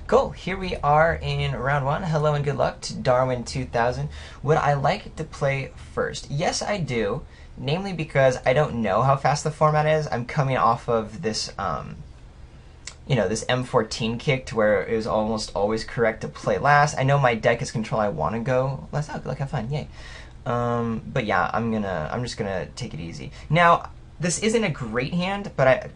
Cool. Here we are in round one. Hello and good luck to Darwin 2000. Would I like to play first? Yes, I do. Namely because I don't know how fast the format is. I'm coming off of this, this M14 kick to where it was almost always correct to play last. I know my deck is control. I want to go last out. Good luck, have fun, yay. But yeah, I'm just gonna take it easy. Now, this isn't a great hand, but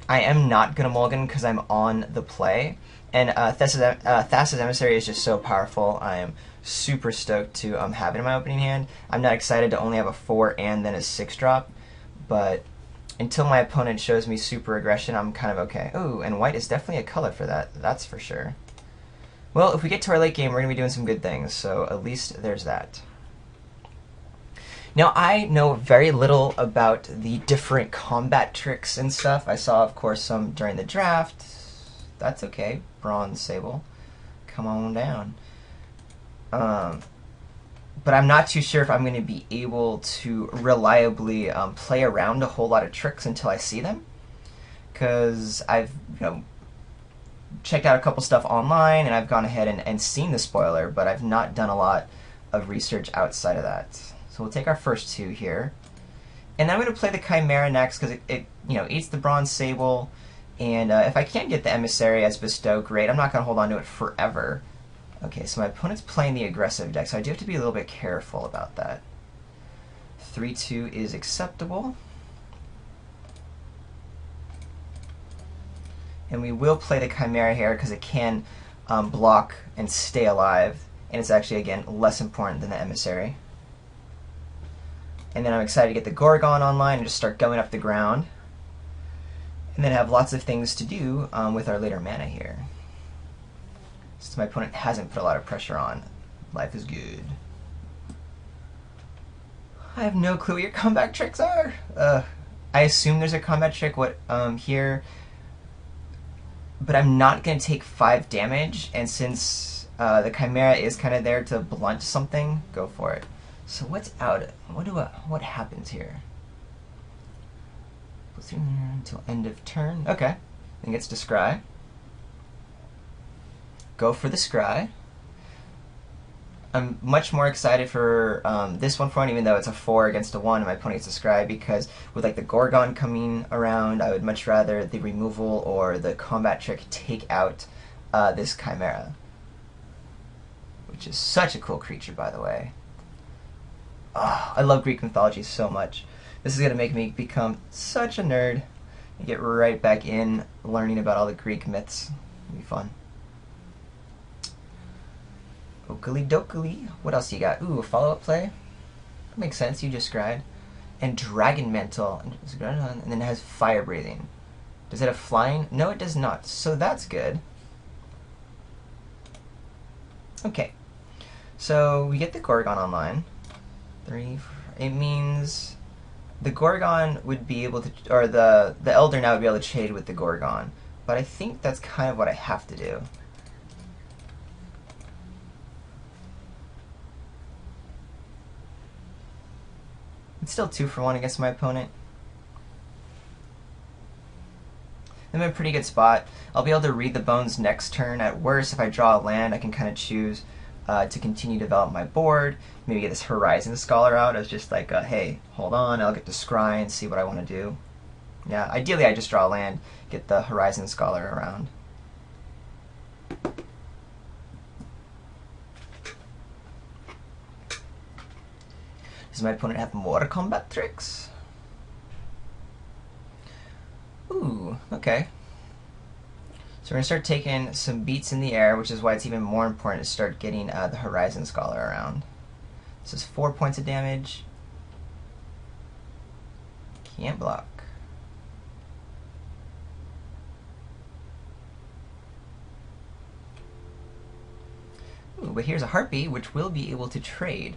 I am not gonna mulligan because I'm on the play. And THS' Emissary is just so powerful. I am super stoked to have it in my opening hand. I'm not excited to only have a 4 and then a 6 drop, but until my opponent shows me super aggression, I'm kind of okay. Ooh, and white is definitely a color for that, that's for sure. Well, if we get to our late game, we're going to be doing some good things, so at least there's that. Now, I know very little about the different combat tricks and stuff. I saw, of course, some during the draft. That's okay. Bronze Sable. Come on down. But I'm not too sure if I'm going to be able to reliably play around a whole lot of tricks until I see them. Because I've checked out a couple stuff online, and I've gone ahead and seen the spoiler, but I've not done a lot of research outside of that. So we'll take our first two here. And then I'm going to play the Chimera next because it eats the Bronze Sable. And if I can get the Emissary as Bestow, great. I'm not going to hold on to it forever. Okay, so my opponent's playing the aggressive deck, so I do have to be a little bit careful about that. 3-2 is acceptable. And we will play the Chimera here because it can block and stay alive. And it's actually, again, less important than the Emissary. And then I'm excited to get the Gorgon online and just start going up the ground. And then have lots of things to do with our later mana here. Since my opponent hasn't put a lot of pressure on, life is good. I have no clue what your combat tricks are. I assume there's a combat trick here, but I'm not going to take 5 damage, and since the Chimera is kind of there to blunt something, go for it. So what's out? What happens here? Until end of turn. Okay. Then gets to scry. Go for the scry. I'm much more excited for this one even though it's a 4 against a 1 and my opponent gets to scry, because with like the Gorgon coming around, I would much rather the removal or the combat trick take out this Chimera. Which is such a cool creature, by the way. Oh, I love Greek mythology so much. This is going to make me become such a nerd and get right back in learning about all the Greek myths. It'll be fun. Oakley dokley. What else you got? Ooh, a follow-up play? That makes sense, you just scried. And Dragon Mantle. And then it has Fire Breathing. Does it have Flying? No, it does not. So that's good. Okay. So we get the Gorgon online. 3, 4, it means the Gorgon would be able to, or the Elder now would be able to trade with the Gorgon. But I think that's kind of what I have to do. It's still 2 for 1 against my opponent. I'm in a pretty good spot. I'll be able to read the bones next turn. At worst, if I draw a land, I can kind of choose to continue to develop my board. Maybe get this Horizon Scholar out as just like, hey, hold on, I'll get to scry and see what I want to do. Yeah, ideally I just draw a land, get the Horizon Scholar around. Does my opponent have more combat tricks? Ooh, okay. So we're going to start taking some beats in the air, which is why it's even more important to start getting the Horizon Scholar around. This is 4 points of damage. Can't block. Ooh, but here's a Harpy, which we'll be able to trade.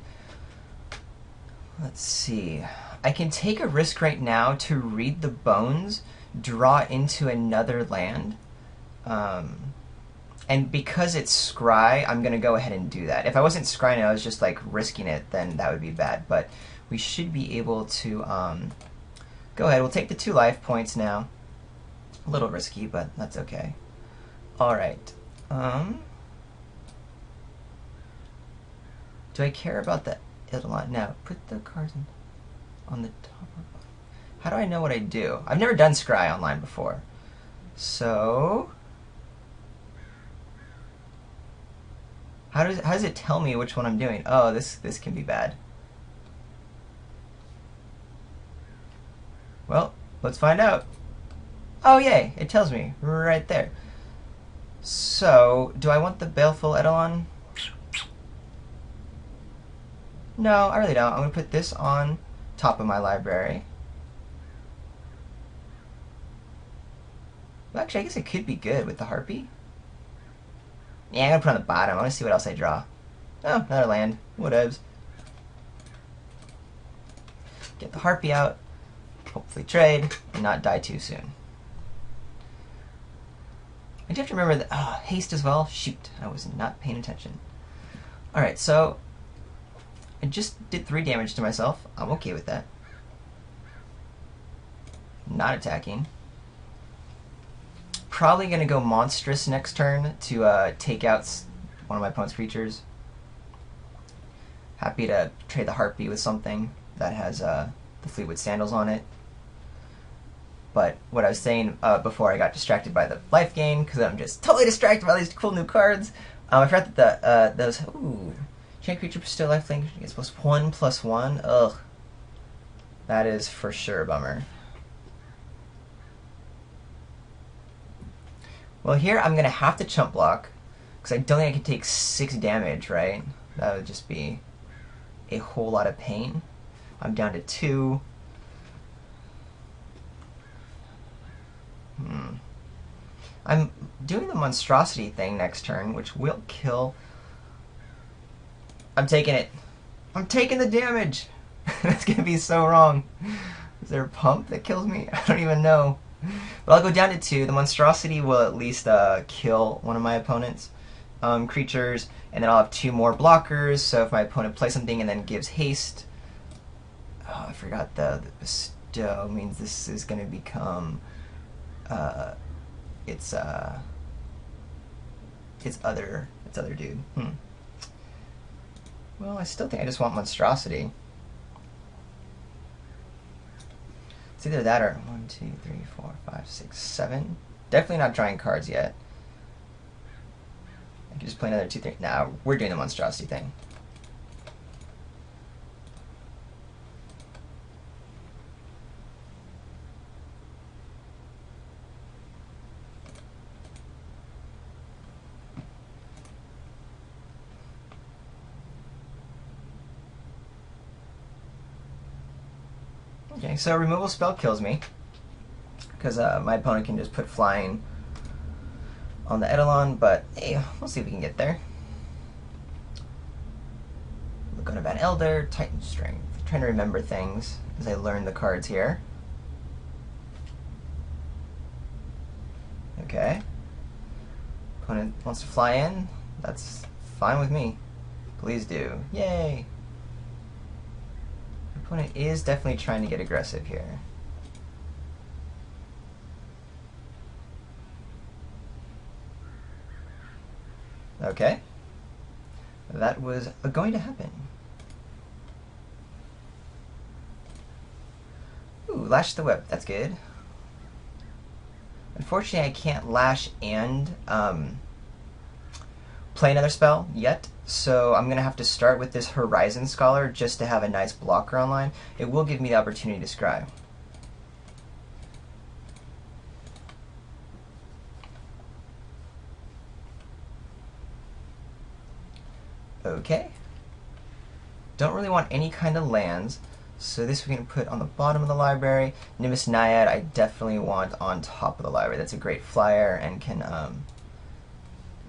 Let's see. I can take a risk right now to read the bones, draw into another land. And because it's scry, I'm going to go ahead and do that. If I wasn't scrying and I was just like risking it, then that would be bad. But we should be able to go ahead. We'll take the 2 life points now. A little risky, but that's okay. Alright. Do I care about the Eidolon? No. Put the cards on the top of... How do I know what I do? I've never done Scry online before. So... How does it tell me which one I'm doing? Oh, this can be bad. Well, let's find out. Oh, yay! It tells me right there. So, do I want the Baleful Eidolon? No, I really don't. I'm going to put this on top of my library. Well, actually, I guess it could be good with the Harpy. Yeah, I'm going to put it on the bottom. I want to see what else I draw. Oh, another land. Whatevs. Get the Harpy out. Hopefully trade and not die too soon. I do have to remember that... Oh, haste as well? Shoot, I was not paying attention. Alright, so... I just did 3 damage to myself. I'm okay with that. Not attacking. Probably going to go Monstrous next turn to take out one of my opponent's creatures. Happy to trade the Harpy with something that has the Fleetwood Sandals on it. But what I was saying before I got distracted by the life gain, because I'm just totally distracted by all these cool new cards. I forgot that those... Ooh. Chain creature still lifelink gets +1/+1. Ugh. That is for sure a bummer. Well, here I'm going to have to chump block, because I don't think I can take 6 damage, right? That would just be a whole lot of pain. I'm down to 2. I'm doing the Monstrosity thing next turn, which will kill... I'm taking it. I'm taking the damage! That's going to be so wrong. Is there a pump that kills me? I don't even know. But I'll go down to 2. The Monstrosity will at least kill one of my opponent's creatures, and then I'll have 2 more blockers, so if my opponent plays something and then gives haste... Oh, I forgot the bestow means this is going to become... It's other dude. Well, I still think I just want Monstrosity. It's either that or 1, 2, 3, 4, 5, 6, 7. Definitely not drawing cards yet. I could just play another 2, 3. Nah, we're doing the Monstrosity thing. Okay, so removal spell kills me, because my opponent can just put flying on the Eidolon, but hey, we'll see if we can get there. Laguna Van Elder, Titan Strength. I'm trying to remember things as I learn the cards here. Okay. Opponent wants to fly in. That's fine with me. Please do. Yay! Opponent is definitely trying to get aggressive here. Okay. That was going to happen. Ooh, Lash the Whip. That's good. Unfortunately, I can't Lash and play another spell yet, so I'm going to have to start with this Horizon Scholar just to have a nice blocker online. It will give me the opportunity to scry. Okay. Don't really want any kind of lands, so this we can put on the bottom of the library. Nimbus Naiad I definitely want on top of the library. That's a great flyer and can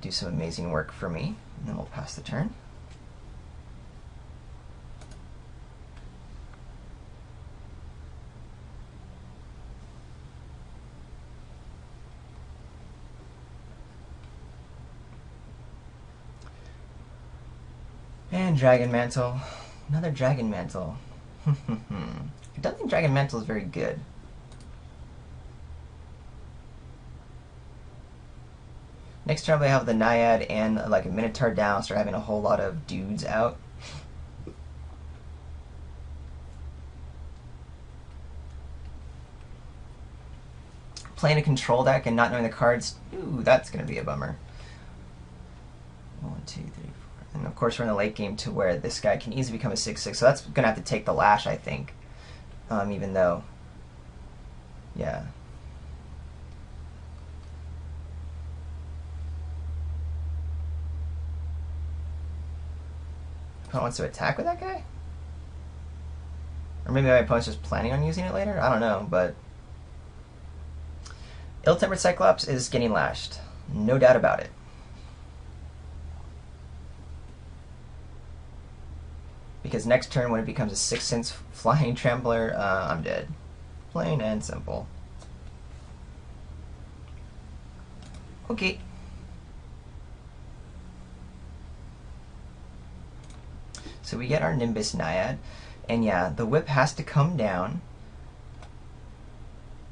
do some amazing work for me. And then we'll pass the turn. And Dragon Mantle. Another Dragon Mantle. I don't think Dragon Mantle is very good. Next turn I have the Naiad and like a Minotaur down, start having a whole lot of dudes out. Playing a control deck and not knowing the cards, ooh, that's going to be a bummer. 1, 2, 3, 4. And of course we're in the late game to where this guy can easily become a 6/6, so that's going to have to take the lash, I think. Even though, yeah. Opponent wants to attack with that guy? Or maybe my opponent's just planning on using it later? I don't know, but Ill-Tempered Cyclops is getting lashed. No doubt about it. Because next turn, when it becomes a 6-cent flying trampler, I'm dead. Plain and simple. Okay. So we get our Nimbus Naiad. And yeah, the whip has to come down.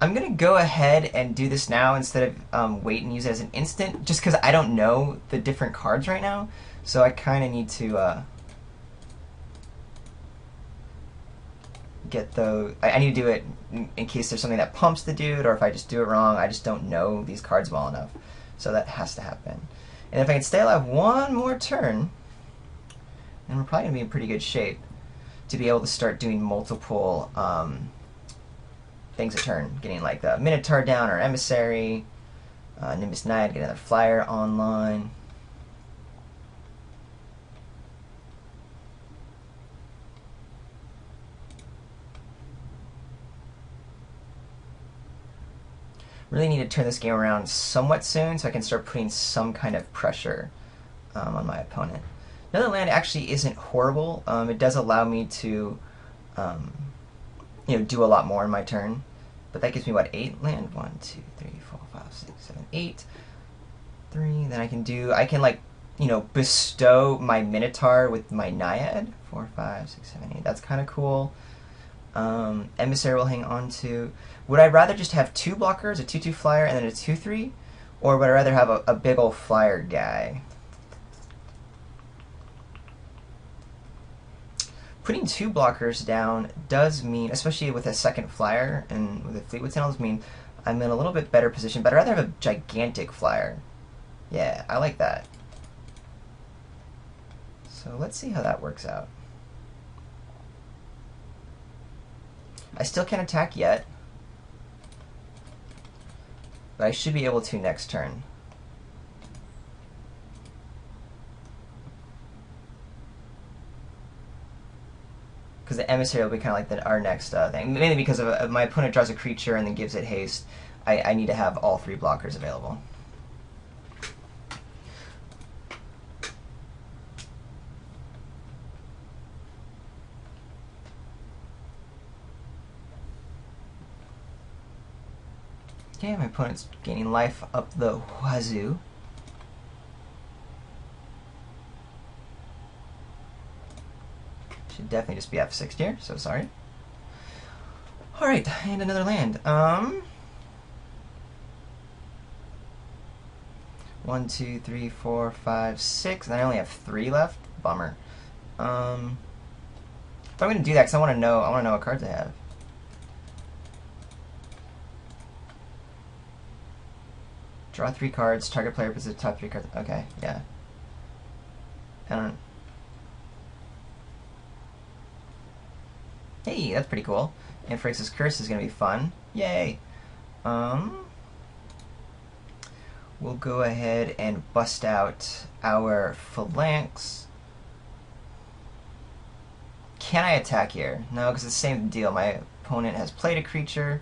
I'm going to go ahead and do this now instead of wait and use it as an instant, just because I don't know the different cards right now. So I kind of need to get those. I need to do it in case there's something that pumps the dude, or if I just do it wrong. I just don't know these cards well enough. So that has to happen. And if I can stay alive one more turn, then we're probably going to be in pretty good shape to be able to start doing multiple things a turn, getting like the Minotaur down or Emissary, Nimbus Naiad, get another flyer online. Really need to turn this game around somewhat soon so I can start putting some kind of pressure on my opponent. Another land actually isn't horrible. It does allow me to do a lot more in my turn. But that gives me, what, 8 land? 1, 2, 3, 4, 5, 6, 7, 8. 3. Then I can like, bestow my Minotaur with my Naiad. 4, 5, 6, 7, 8. That's kind of cool. Emissary will hang on to. Would I rather just have 2 blockers, a 2/2 flyer, and then a 2/3? Or would I rather have a big old flyer guy? Putting 2 blockers down does mean, especially with a second flyer and with the Fleetwood Tunnels, mean I'm in a little bit better position, but I'd rather have a gigantic flyer. Yeah, I like that. So let's see how that works out. I still can't attack yet, but I should be able to next turn. Because the Emissary will be kind of like our next thing. Mainly because of my opponent draws a creature and then gives it haste. I need to have all 3 blockers available. Okay, my opponent's gaining life up the wazoo. Should definitely just be F6 here, so sorry. Alright, and another land. 1, 2, 3, 4, 5, 6, and I only have 3 left. Bummer. But I'm gonna do that because I wanna know what cards I have. Draw 3 cards, target player puts the top 3 cards. Okay, yeah. Hey, that's pretty cool. And Phrixus Curse is going to be fun. Yay! We'll go ahead and bust out our Phalanx. Can I attack here? No, because it's the same deal. My opponent has played a creature.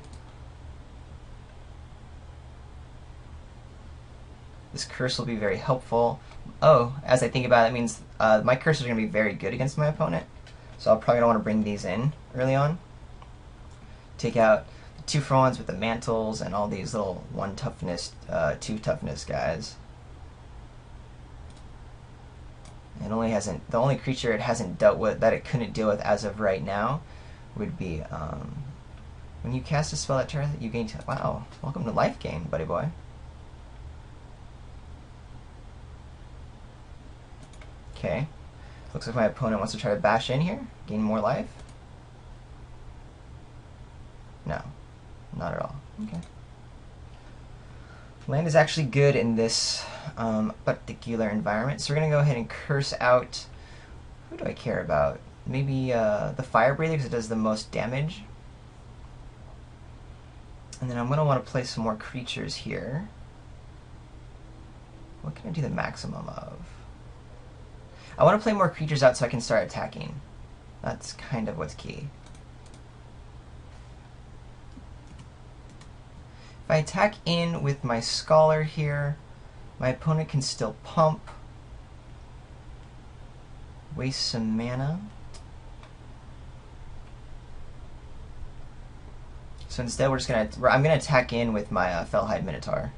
This curse will be very helpful. Oh, as I think about it, it means my curses are going to be very good against my opponent. So I'll probably don't want to bring these in early on. Take out the 2-for-1s with the mantles and all these little 1 toughness, 2 toughness guys. It only hasn't. The only creature it hasn't dealt with that it couldn't deal with as of right now would be when you cast a spell at target, you gain. Wow! Welcome to life gain, buddy boy. Okay. Looks like my opponent wants to try to bash in here, gain more life. No, not at all. Okay. Land is actually good in this particular environment, so we're going to go ahead and curse out... Who do I care about? Maybe the Fire Breather, because it does the most damage. And then I'm going to want to play some more creatures here. What can I do the maximum of? I want to play more creatures out so I can start attacking. That's kind of what's key. If I attack in with my Scholar here, my opponent can still pump. Waste some mana. So instead we're just gonna... I'm gonna attack in with my Fellhide Minotaur.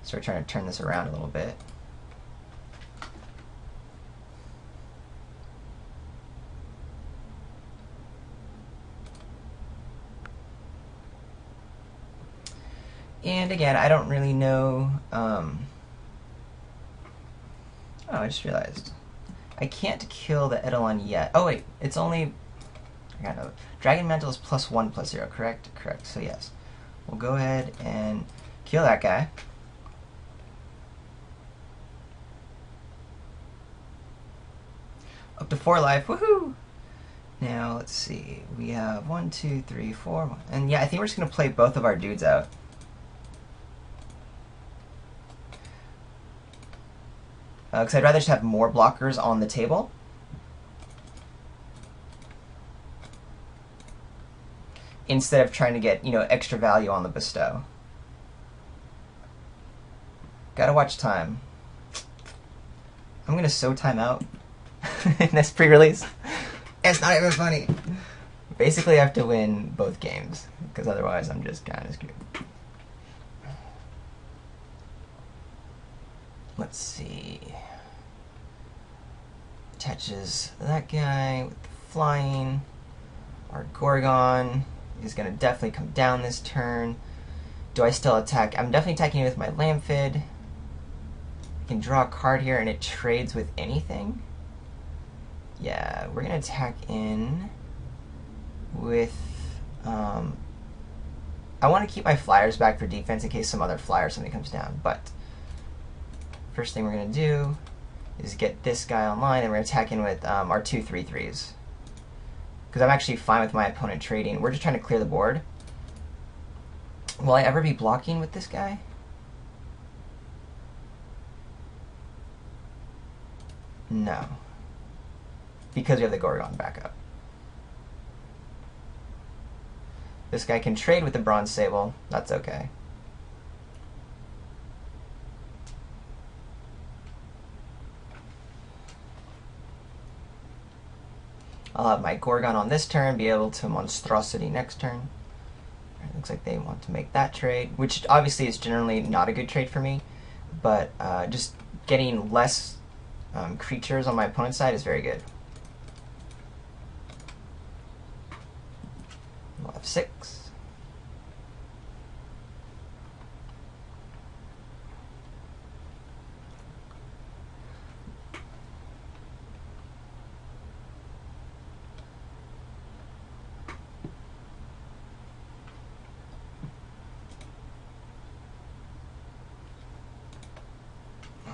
Start trying to turn this around a little bit. And again, I don't really know... Oh, I just realized. I can't kill the Eidolon yet. Oh wait, it's only... I got no... Dragon Mantle is +1/+0, correct? Correct, so yes. We'll go ahead and kill that guy. Up to 4 life, woohoo! Now, let's see. We have 1, 2, 3, 4... And yeah, I think we're just going to play both of our dudes out. Because I'd rather just have more blockers on the table. Instead of trying to get, extra value on the bestow. Gotta watch time. I'm going to sow time out in this pre-release. It's not even funny. Basically, I have to win both games, because otherwise I'm just kind of screwed. Let's see. Attaches that guy with the flying. Our Gorgon is going to definitely come down this turn. Do I still attack? I'm definitely attacking with my Lamphid. I can draw a card here and it trades with anything. Yeah, we're going to attack in with... I want to keep my flyers back for defense in case some other flyer or something comes down, but first thing we're going to do is get this guy online, and we're going to attack in with our 2 3/3s. Because I'm actually fine with my opponent trading. We're just trying to clear the board. Will I ever be blocking with this guy? No. Because we have the Gorgon backup. This guy can trade with the Bronze Sable. That's okay. I'll have my Gorgon on this turn, be able to Monstrosity next turn. It looks like they want to make that trade, which obviously is generally not a good trade for me, but just getting less creatures on my opponent's side is very good. We'll have 6.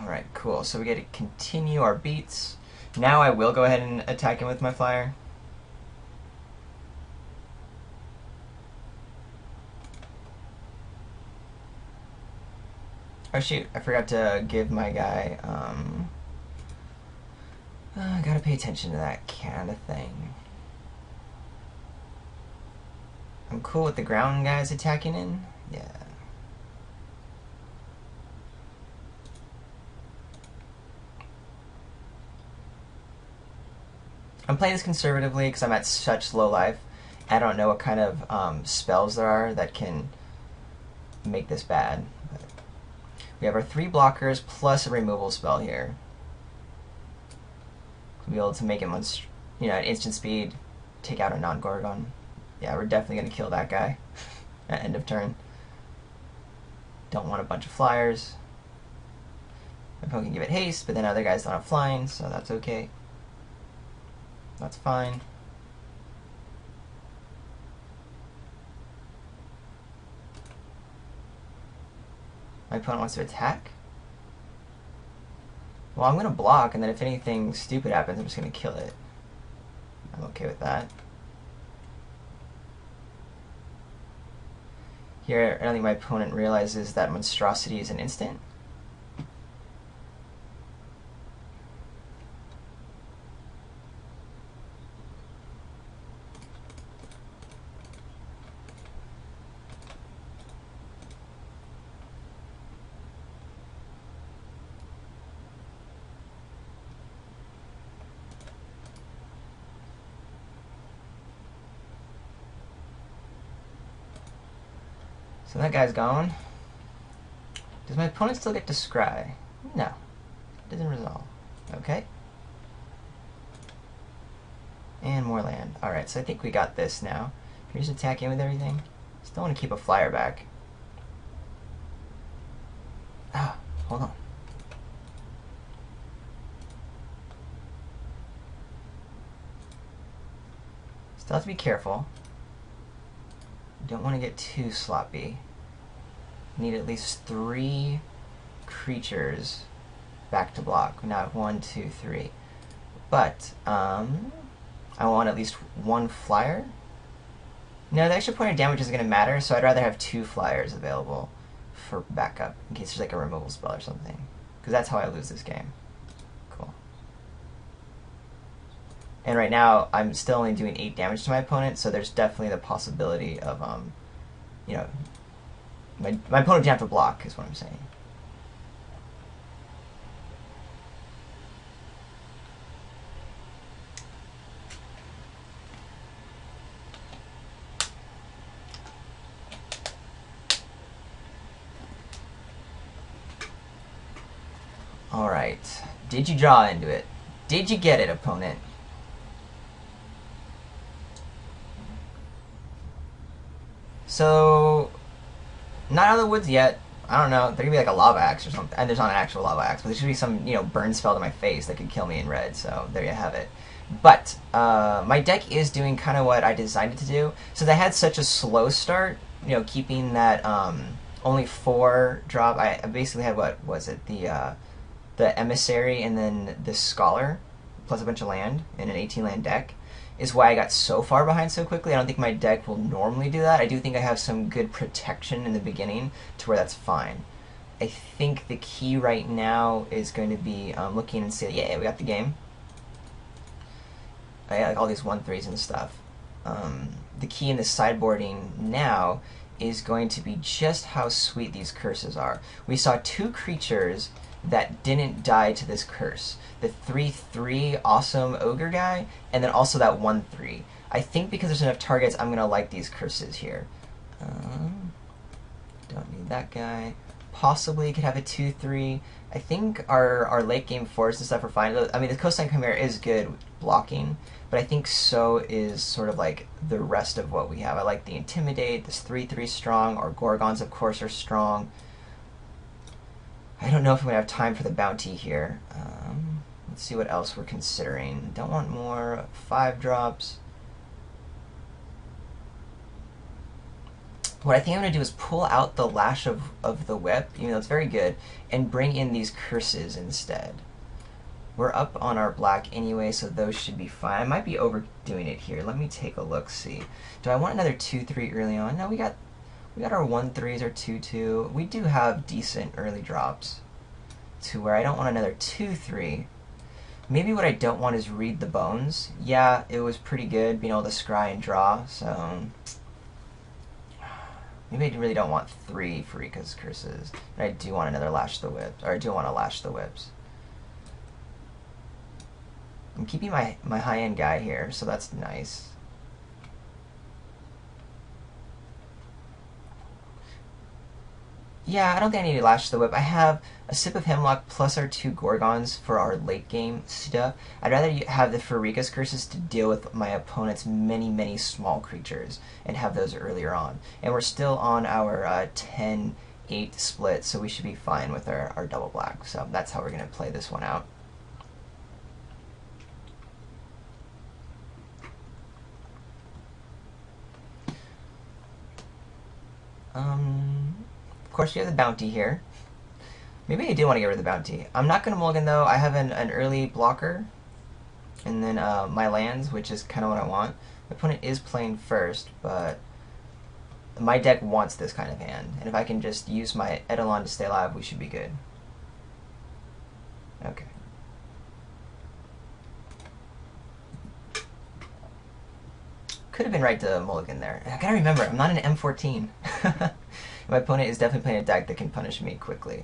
Alright, cool. So we get to continue our beats. Now I will go ahead and attack him with my flyer. Oh shoot, I forgot to give my guy, I gotta pay attention to that kind of thing. I'm cool with the ground guys attacking in. Yeah. I'm playing this conservatively because I'm at such low life. I don't know what kind of spells there are that can make this bad. But we have our 3 blockers plus a removal spell here. We'll be able to make him, at instant speed, take out a non-Gorgon. Yeah, we're definitely going to kill that guy at end of turn. Don't want a bunch of flyers. My opponent can give it haste, but then other guys don't have flying, so that's okay. That's fine. My opponent wants to attack. Well, I'm going to block, and then if anything stupid happens, I'm just going to kill it. I'm okay with that. Here, I don't think my opponent realizes that monstrosity is an instant. So that guy's gone. Does my opponent still get to scry? No. It doesn't resolve. Okay. And more land. Alright, so I think we got this now. Can we just attack in with everything? Still want to keep a flyer back. Ah, hold on. Still have to be careful. Don't want to get too sloppy. Need at least 3 creatures back to block. Not 1, 2, 3. But I want at least 1 flyer. No, the extra point of damage isn't going to matter, so I'd rather have 2 flyers available for backup in case there's like a removal spell or something. Because that's how I lose this game. Cool. And right now, I'm still only doing 8 damage to my opponent, so there's definitely the possibility of, you know, my opponent didn't have to block, is what I'm saying. Alright. Did you draw into it? Did you get it, opponent? So, not out of the woods yet. I don't know. There could be like a lava axe or something. And there's not an actual lava axe, but there should be some, you know, burn spell to my face that could kill me in red. So there you have it. But my deck is doing kind of what I designed it to do. Since I had such a slow start, you know, keeping that only 4 drop. I basically had, what was it, the emissary and then the scholar plus a bunch of land in an 18 land deck. Is why I got so far behind so quickly. I don't think my deck will normally do that. I do think I have some good protection in the beginning to where that's fine. I think the key right now is going to be looking and saying, yeah, we got the game. I got like all these 1/3s and stuff. The key in the sideboarding now is going to be just how sweet these curses are. We saw 2 creatures that didn't die to this curse. The 3/3 awesome ogre guy, and then also that 1/3. I think because there's enough targets, I'm gonna like these curses here. Don't need that guy. Possibly could have a 2/3. I think our late game forests and stuff are fine. I mean, the Coastline Chimera is good blocking, but I think so is sort of like the rest of what we have. I like the Intimidate. This 3/3 strong. Our Gorgons, of course, are strong. I don't know if I'm going to have time for the bounty here. Let's see what else we're considering. Don't want more 5 drops. What I think I'm going to do is pull out the Lash of the Whip, even though it's very good, and bring in these curses instead. We're up on our black anyway, so those should be fine. I might be overdoing it here. Let me take a look, see. Do I want another 2/3 early on? No, we got our 1/3s or 2/2. We do have decent early drops to where I don't want another 2/3. Maybe what I don't want is Read the Bones. Yeah, it was pretty good being able to scry and draw, so maybe I really don't want 3 Pharika's curses. But I do want another Lash the Whips, or I do want to Lash the Whips. I'm keeping my high-end guy here, so that's nice. Yeah, I don't think I need to Lash the Whip. I have a Sip of Hemlock plus our 2 Gorgons for our late game stuff. I'd rather have the Pharika's curses to deal with my opponent's many small creatures and have those earlier on. And we're still on our 10 8 split, so we should be fine with our double black. So that's how we're going to play this one out. Of course, you have the bounty here. Maybe I do want to get rid of the bounty. I'm not going to mulligan, though. I have an early blocker, and then my lands, which is kind of what I want. My opponent is playing first, but my deck wants this kind of hand. And if I can just use my Eidolon to stay alive, we should be good. Okay. Could have been right to mulligan there. I gotta remember, I'm not an M14. My opponent is definitely playing a deck that can punish me quickly.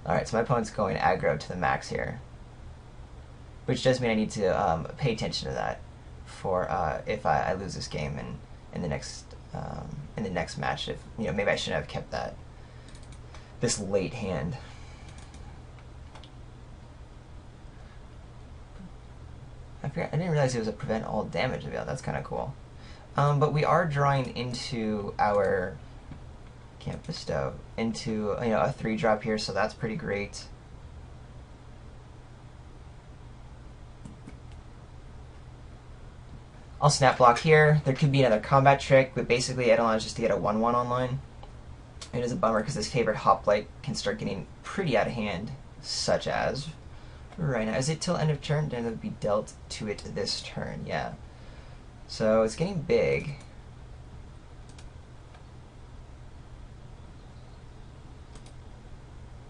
Alright, so my opponent's going aggro to the max here. Which does mean I need to pay attention to that for if I lose this game and in the next match. If maybe I shouldn't have kept this late hand. I didn't realize it was a prevent all damage avail. That's kind of cool. But we are drawing into our can't bestow into a 3-drop here, so that's pretty great. I'll snap block here. There could be another combat trick, but basically Eidolon is just to get a 1/1 online. It is a bummer because this favorite hoplite can start getting pretty out of hand, such as right now. Is it till end of turn? Then it would be dealt to it this turn, yeah. So it's getting big.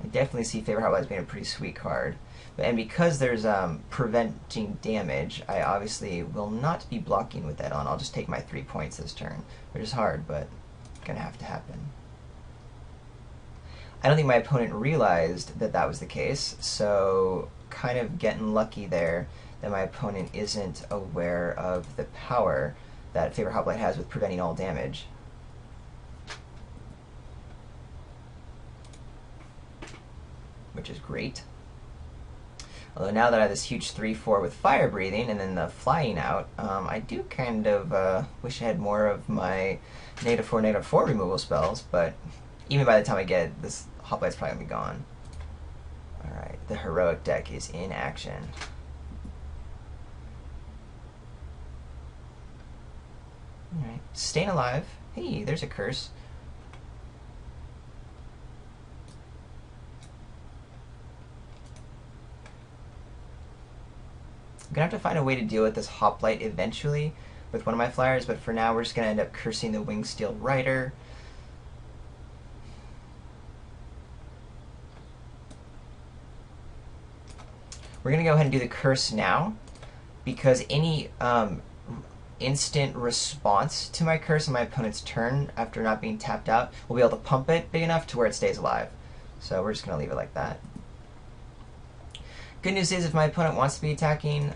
I definitely see favorite hoplite as being a pretty sweet card. And because there's preventing damage, I obviously will not be blocking with that on. I'll just take my 3 points this turn, which is hard, but gonna have to happen. I don't think my opponent realized that that was the case, so kind of getting lucky there that my opponent isn't aware of the power that favorite hoplite has with preventing all damage. Which is great. Although now that I have this huge 3/4 with fire breathing and then the flying out, I do kind of wish I had more of my -4/-4 removal spells, but even by the time I get it, this hoplite's probably going to be gone. Alright, the heroic deck is in action. Alright, staying alive. Hey, there's a curse. I'm going to have to find a way to deal with this hoplite eventually with one of my flyers, but for now we're just going to end up cursing the Winged Steel Rider. We're going to go ahead and do the curse now, because any instant response to my curse on my opponent's turn after not being tapped out will be able to pump it big enough to where it stays alive. So we're just going to leave it like that. Good news is, if my opponent wants to be attacking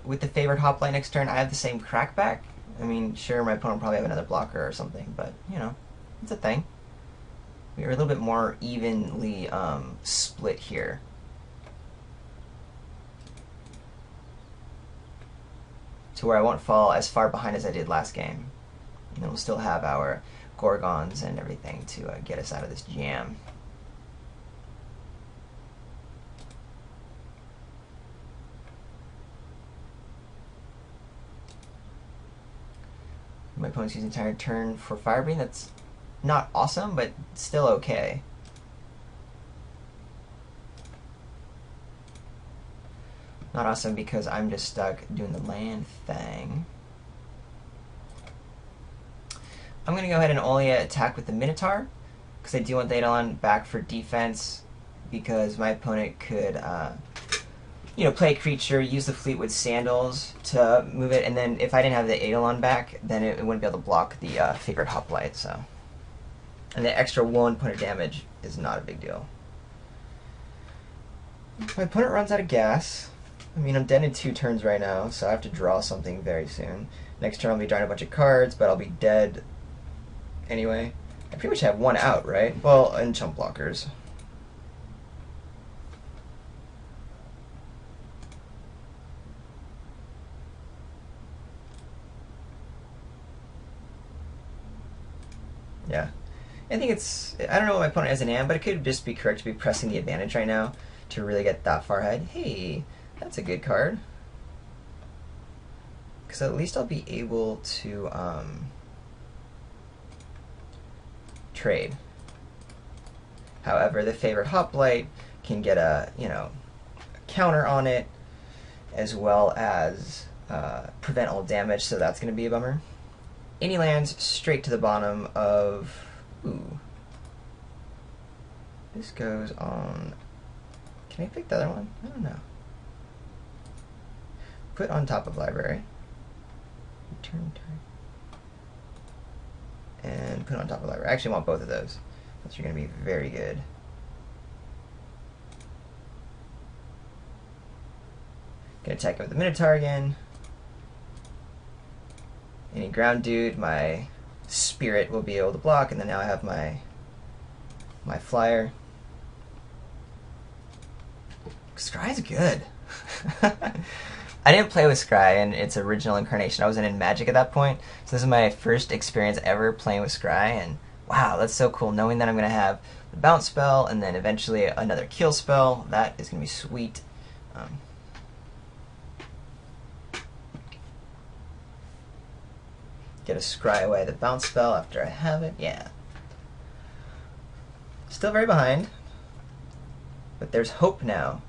with the favored hoplite next turn, I have the same crackback. I mean, sure, my opponent will probably have another blocker or something, but, it's a thing. We are a little bit more evenly split here. To where I won't fall as far behind as I did last game. And we'll still have our Gorgons and everything to get us out of this jam. My opponent's using the entire turn for fire breathing. That's not awesome, but still okay. Not awesome because I'm just stuck doing the land thing. I'm going to go ahead and only attack with the Minotaur, because I do want the Eidolon back for defense, because my opponent could play a creature, use the Fleetwood Sandals to move it, and then if I didn't have the Eidolon back, then it wouldn't be able to block the favorite hoplite. So, and the extra 1 point of damage is not a big deal. My opponent runs out of gas. I mean, I'm dead in 2 turns right now, so I have to draw something very soon. Next turn I'll be drawing a bunch of cards, but I'll be dead anyway. I pretty much have 1 out, right? Well, and chump blockers. Yeah. I think it's, I don't know what my opponent has in hand, but it could just be correct to be pressing the advantage right now to really get that far ahead. Hey, that's a good card. Because at least I'll be able to trade. However, the favored hoplite can get a, you know, a counter on it, as well as prevent all damage, so that's going to be a bummer. Any lands straight to the bottom of... Ooh. This goes on... Can I pick the other one? I don't know. Put on top of library. Return turn. And put on top of library. I actually want both of those. Those are going to be very good. Gonna attack him with the Minotaur again. Any ground dude, my spirit will be able to block, and then now I have my flyer. Scry's good. I didn't play with Scry in its original incarnation. I wasn't in Magic at that point, so this is my first experience ever playing with Scry, and wow, that's so cool, knowing that I'm going to have the bounce spell, and then eventually another kill spell. That is going to be sweet. Get a Scry away the bounce spell after I have it. Yeah. Still very behind, but there's hope now.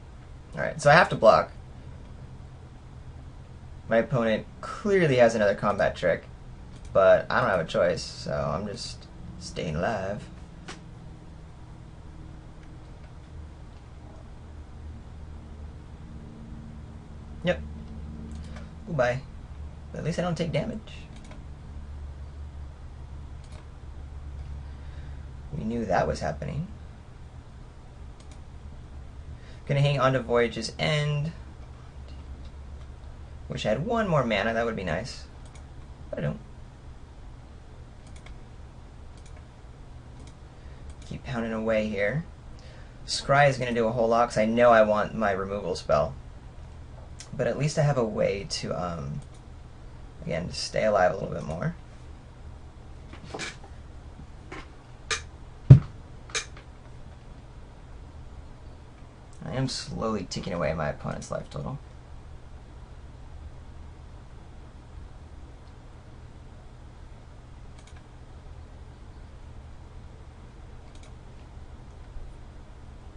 Alright, so I have to block. My opponent clearly has another combat trick, but I don't have a choice, so I'm just staying alive. Yep. Goodbye. But at least I don't take damage. We knew that was happening. Gonna hang on to Voyage's End. Wish I had one more mana, that would be nice. But I don't. Keep pounding away here. Scry is gonna do a whole lot because I know I want my removal spell. But at least I have a way to, again, to stay alive a little bit more. I am slowly ticking away my opponent's life total.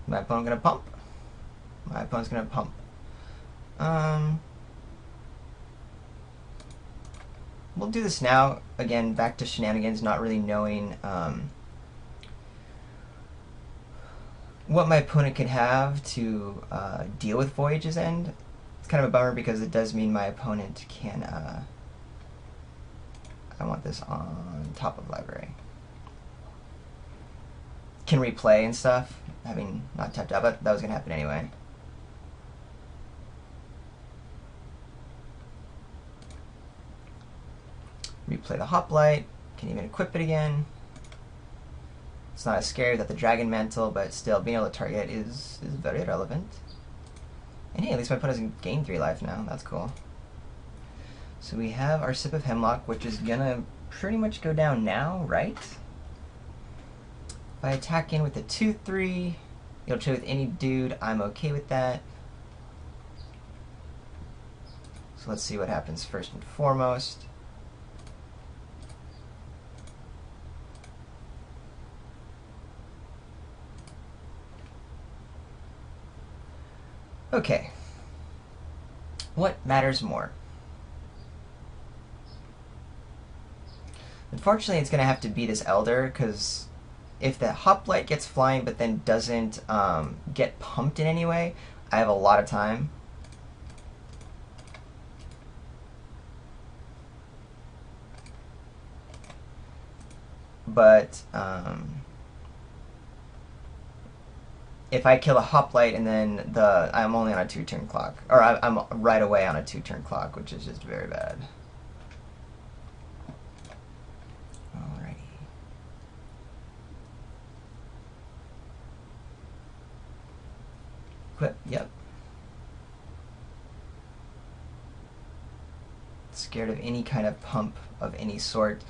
My opponent gonna pump? My opponent's gonna pump. We'll do this now. Again, back to shenanigans, not really knowing what my opponent could have to deal with Voyage's End. It's kind of a bummer because it does mean my opponent can... I want this on top of library. Can replay and stuff, having not tapped out, but that was going to happen anyway. Replay the Hoplite, can even equip it again. It's not as scary without the Dragon Mantle, but still, being able to target is very relevant. And hey, at least my opponent doesn't gain 3 life now, that's cool. So we have our Sip of Hemlock, which is gonna pretty much go down now, right? If I attack in with a 2/3, you'll trade with any dude, I'm okay with that. So let's see what happens first and foremost. Okay. What matters more? Unfortunately, it's going to have to be this Elder, because if the Hoplite gets flying but then doesn't get pumped in any way, I have a lot of time. But if I kill a Hoplite and then I'm only on a 2-turn clock, or I'm right away on a 2-turn clock, which is just very bad. Alrighty. Equip, yep. Scared of any kind of pump of any sort.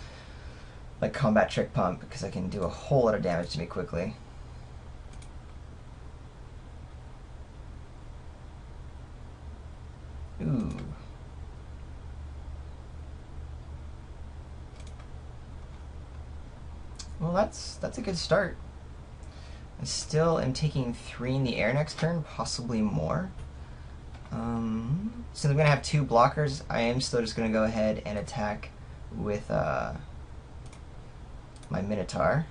like combat trick pump because I can do a whole lot of damage to me quickly. Ooh. Well, that's a good start. I still am taking 3 in the air next turn, possibly more. Since I'm going to have 2 blockers, I am still just going to go ahead and attack with my Minotaur.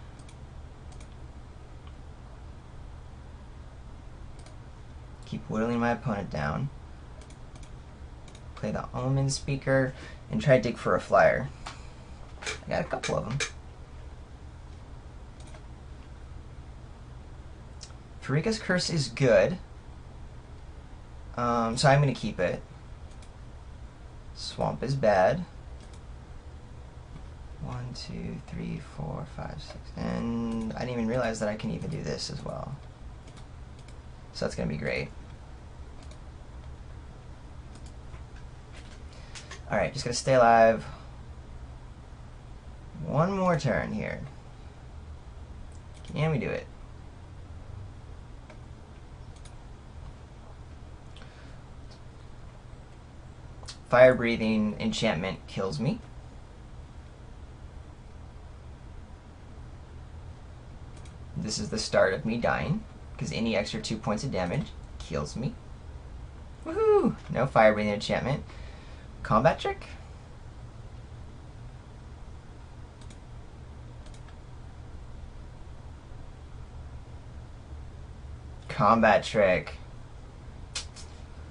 Keep whittling my opponent down. Play the Omen Speaker and try to dig for a flyer. I got a couple of them. Farika's Curse is good, so I'm going to keep it. Swamp is bad. 1, 2, 3, 4, 5, 6. And I didn't even realize that I can even do this as well. So that's going to be great. Alright, just going to stay alive. One more turn here. Can we do it? Fire breathing enchantment kills me. This is the start of me dying, because any extra 2 points of damage kills me. Woohoo! No fire breathing enchantment. Combat trick? Combat trick.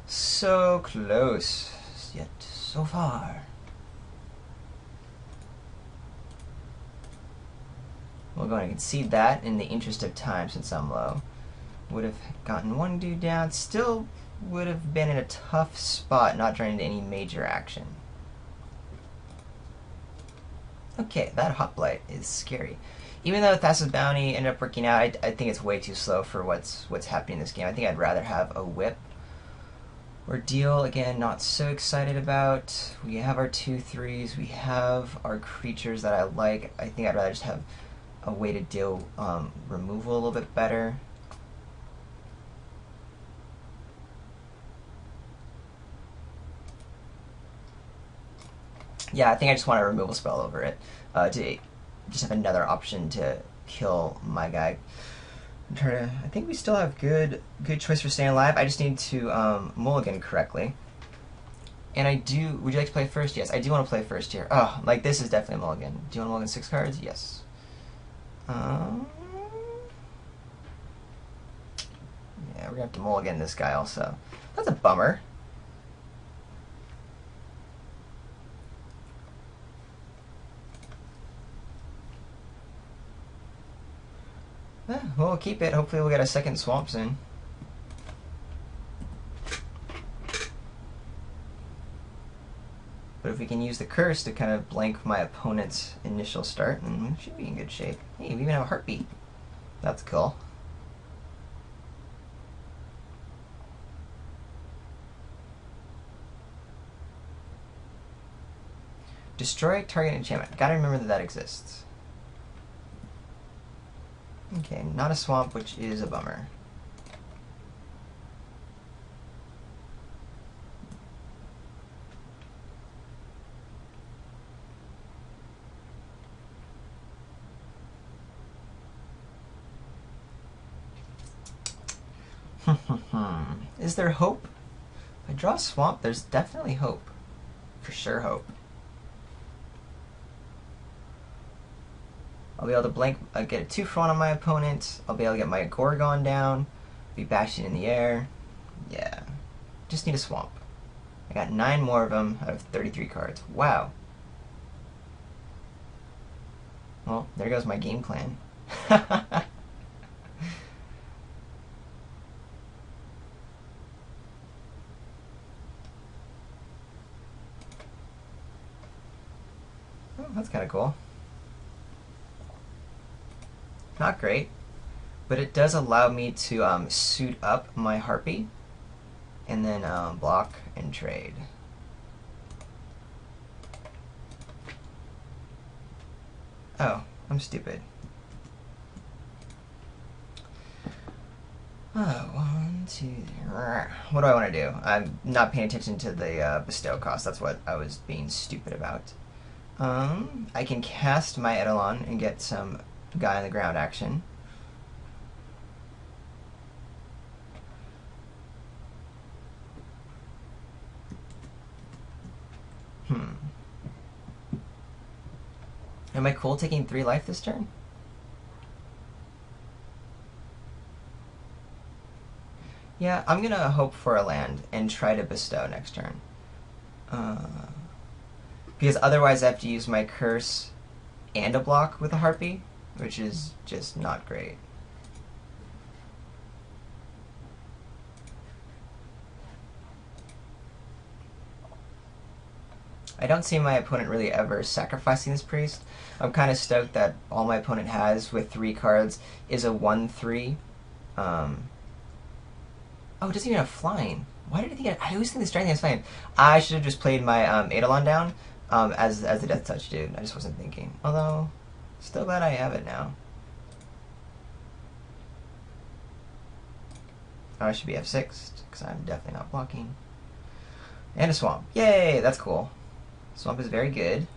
So close, yet so far. We'll go ahead and concede that in the interest of time since I'm low. Would have gotten 1 dude down. Still would have been in a tough spot not trying into any major action. Okay, that Hot Blight is scary. Even though Thassa's Bounty ended up working out, I think it's way too slow for what's happening in this game. I think I'd rather have a Whip. Ordeal, again, not so excited about. We have our 2/3s. We have our creatures that I like. I think I'd rather just have a way to deal removal a little bit better. Yeah, I think I just want a removal spell over it to just have another option to kill my guy. I think we still have good choice for staying alive. I just need to mulligan correctly. And I do. Would you like to play first? Yes, I do want to play first here. Oh, like this is definitely a mulligan. Do you want to mulligan 6 cards? Yes. Yeah, we're gonna have to mulligan this guy also. That's a bummer. We'll keep it. Hopefully we'll get a second swamp soon. But if we can use the curse to kind of blank my opponent's initial start, then we should be in good shape. Hey, we even have a heartbeat. That's cool. Destroy target enchantment. Gotta remember that exists. Okay, not a swamp, which is a bummer. Is there hope? If I draw a swamp, there's definitely hope. For sure hope. I'll be able to blank, get a 2-for-1 on my opponent. I'll be able to get my Gorgon down. Be bashing in the air. Yeah. Just need a swamp. I got 9 more of them out of 33 cards. Wow. Well, there goes my game plan. Oh, that's kind of cool. Not great, but it does allow me to suit up my Harpy and then block and trade. Oh, I'm stupid. Oh, 1, 2, 3. What do I want to do? I'm not paying attention to the bestow cost. That's what I was being stupid about. I can cast my Eidolon and get some guy on the ground action. Am I cool taking 3 life this turn? Yeah, I'm gonna hope for a land and try to bestow next turn. Because otherwise I have to use my curse and a block with a harpy, which is just not great. I don't see my opponent really ever sacrificing this priest. I'm kind of stoked that all my opponent has with 3 cards is a 1/3. Oh, it doesn't even have flying. Why did I think I always think the strength has flying. I should have just played my Eidolon down as the Death Touch dude. I just wasn't thinking. Although, still glad I have it now. Oh, I should be F6 because I'm definitely not blocking. And a swamp. Yay, that's cool. Swamp is very good.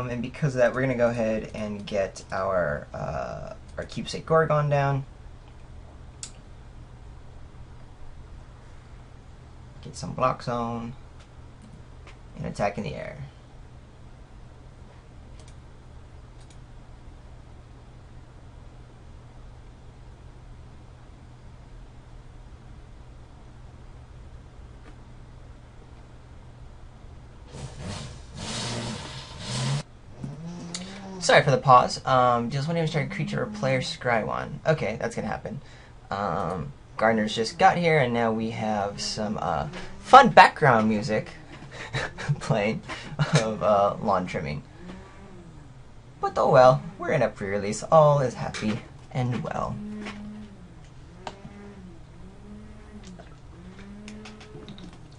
And because of that, we're going to go ahead and get our keepsake Gorgon down. Get some block zone. And attack in the air. Sorry for the pause. Just want to start creature or player scry one. Okay, that's gonna happen. Gardner's just got here, and now we have some fun background music playing of lawn trimming. But oh well, we're in a pre-release. All is happy and well.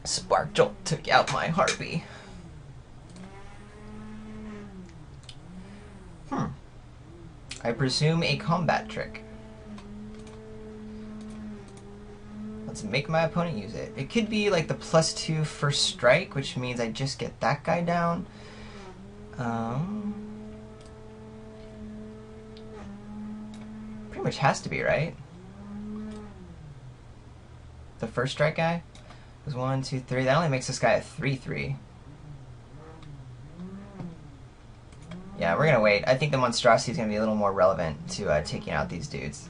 Spark Jolt took out my harpy. I presume a combat trick. Let's make my opponent use it. It could be like the +2 first strike, which means I just get that guy down. Pretty much has to be, right? The first strike guy was 1, 2, 3. That only makes this guy a 3/3. Yeah, we're gonna wait. I think the monstrosity is gonna be a little more relevant to taking out these dudes.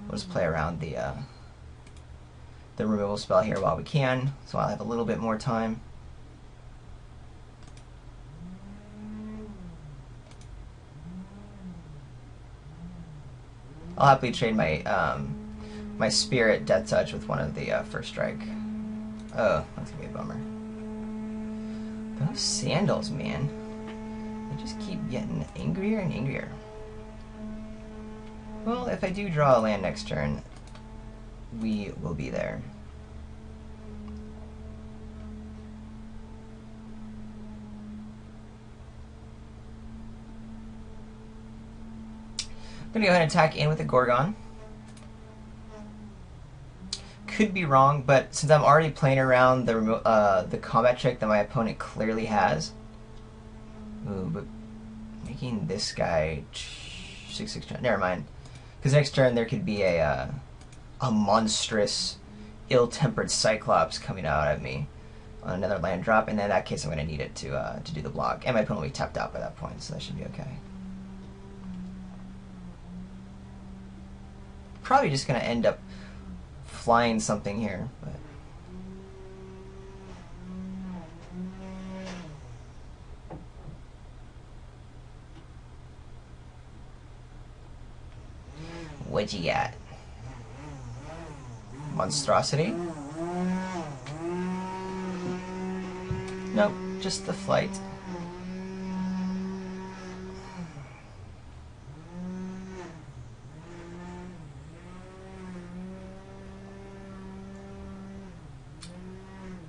We'll just play around the removal spell here while we can, so I'll have a little bit more time. I'll happily trade my my spirit death touch with one of the first strike. Oh, that's gonna be a bummer. Those sandals, man. They just keep getting angrier and angrier. Well, if I do draw a land next turn, we will be there. I'm gonna go ahead and attack in with a Gorgon. Could be wrong, but since I'm already playing around the combat trick that my opponent clearly has. Ooh, but making this guy 6/6. Never mind, because next turn there could be a monstrous, ill-tempered Cyclops coming out at me on another land drop, and in that case I'm going to need it to do the block, and my opponent will be tapped out by that point, so that should be okay. Probably just going to end up flying something here, but what you got? Monstrosity? Nope, just the flight.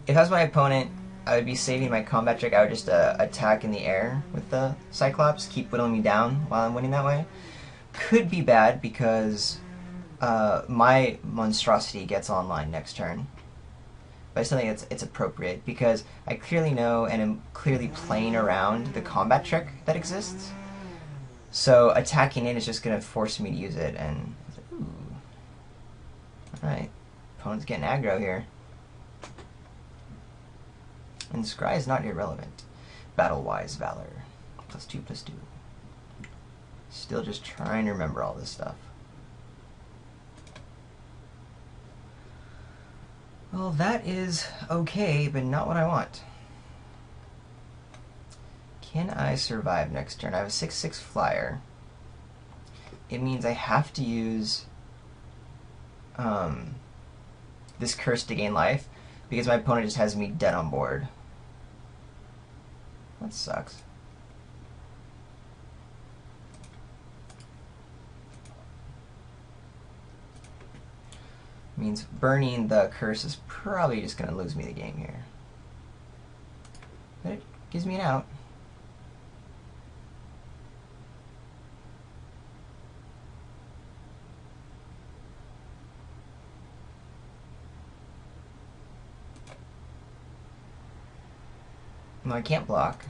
if I was my opponent, I would be saving my combat trick. I would just attack in the air with the Cyclops, keep whittling me down while I'm winning that way. Could be bad because my monstrosity gets online next turn. But I still think it's appropriate because I clearly know and am clearly playing around the combat trick that exists. So attacking in is just going to force me to use it, and ooh. Alright, opponent's getting aggro here. And Scry is not irrelevant. Battle-wise Valor. +2/+2. Still just trying to remember all this stuff. Well, that is okay, but not what I want. Can I survive next turn? I have a 6/6 flyer. It means I have to use this curse to gain life because my opponent just has me dead on board. That sucks. Means burning the curse is probably just going to lose me the game here. But it gives me an out. No, I can't block.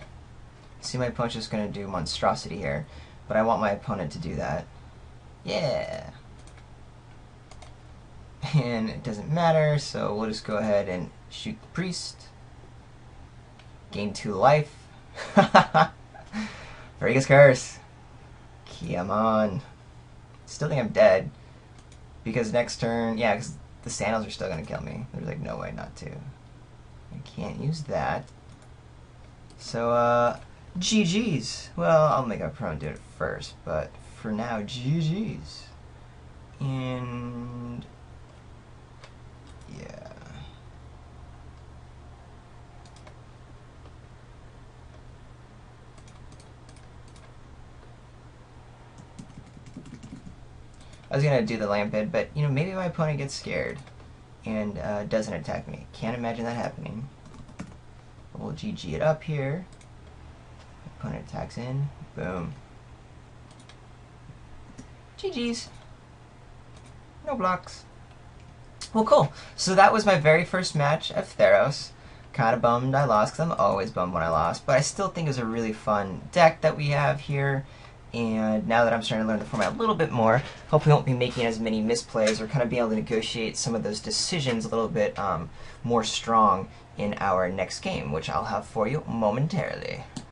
See, my opponent's just going to do monstrosity here, but I want my opponent to do that. Yeah! And it doesn't matter, so we'll just go ahead and shoot the priest. Gain 2 life. Vegas curse. Come on. Still think I'm dead. Because next turn, yeah, because the sandals are still going to kill me. There's like no way not to. I can't use that. So, GG's. Well, I'll make my opponent do it first, but for now, GG's. And yeah. I was gonna do the Lampid, but you know, maybe my opponent gets scared and doesn't attack me. Can't imagine that happening. But we'll GG it up here. Opponent attacks in. Boom. GG's. No blocks. Well, cool. So that was my very first match of Theros. Kind of bummed I lost, because I'm always bummed when I lost. But I still think it was a really fun deck that we have here. And now that I'm starting to learn the format a little bit more, hopefully I won't be making as many misplays or kind of be able to negotiate some of those decisions a little bit more strong in our next game, which I'll have for you momentarily.